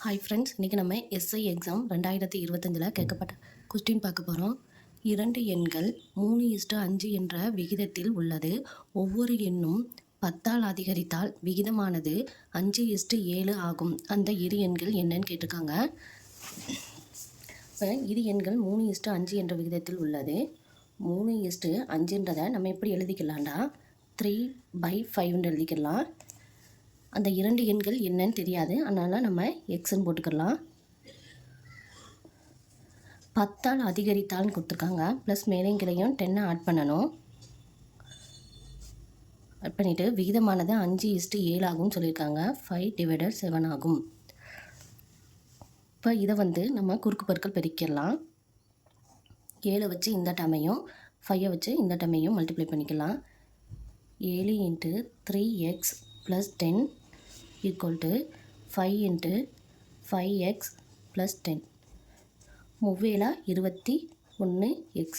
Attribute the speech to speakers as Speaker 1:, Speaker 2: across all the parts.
Speaker 1: Hi friends, இன்றைக்கி நம்ம SI exam 2025 கேட்கப்பட்ட கொஸ்டின் பார்க்க போகிறோம். 2 எண்கள் 3:5 என்ற விகிதத்தில் உள்ளது. ஒவ்வொரு எண்ணும் 10ஆல் அதிகரித்தால் விகிதமானது 5:7 ஆகும். அந்த இரு எண்கள் என்னன்னு கேட்டிருக்காங்க. இப்போ இரு எண்கள் 3:5 என்ற விகிதத்தில் உள்ளது. 3:5ன்றதை நம்ம எப்படி எழுதிக்கலாம்டா 3/5 எழுதிக்கலாம். அந்த 2 எண்கள் என்னன்னு தெரியாது, அதனால் நம்ம எக்ஸ்ன்னு போட்டுக்கலாம். 10ஆல் அதிகரித்தால்னு கொடுத்துருக்காங்க. ப்ளஸ் மேலையும் கிளையும் 10 ஆட் பண்ணணும். ஆட் பண்ணிவிட்டு விகிதமானது 5:7 ஆகும்னு சொல்லியிருக்காங்க. 5/7 ஆகும். இப்போ இதை நம்ம குறுக்கு பெருக்கல் பெருக்கிடலாம். 7 வச்சு இந்த டேமையும் 5 வச்சு இந்த டேமையும் மல்டிப்ளை பண்ணிக்கலாம். 7 × 3x + 10 = 5 × 5x + 10. 3 21x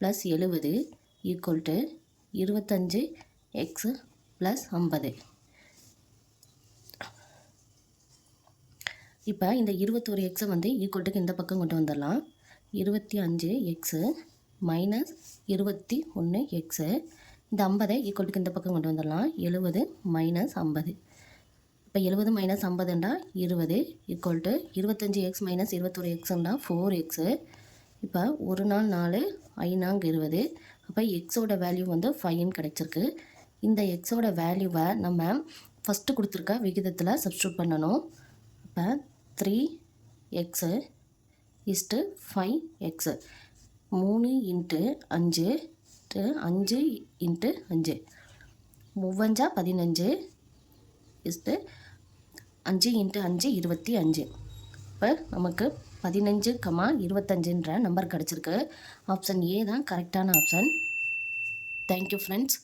Speaker 1: + 70 = 25x + 50. இப்போ இந்த 21x ஈக்குவல்ட்டுக்கு இந்த பக்கம் கொண்டு வந்துடலாம். 25x - 21x. இந்த 50 ஈக்குவல்ட்டுக்கு இந்த பக்கம் கொண்டு வந்துடலாம். 70 - 50. இப்போ 70 - 50ண்டா 20 ஈக்குவல் டு 25x - 21xண்டா 4x. இப்போ 1 நாள் 4 5 20. அப்போ எக்ஸோட வேல்யூ 5ன்னு கிடச்சிருக்கு. இந்த எக்ஸோட வேல்யூவை நம்ம ஃபஸ்ட்டு கொடுத்துருக்க விகிதத்தில் சப்ஸ்டியூட் பண்ணணும். இப்போ 3x = 5x. 3 × 5 5 × 5 3 15 5 × 5 25. இப்போ நமக்கு 15,25ன்ற நம்பர் கிடச்சிருக்கு. ஆப்ஷன் ஏ தான் கரெக்டான ஆப்ஷன். Thank you friends.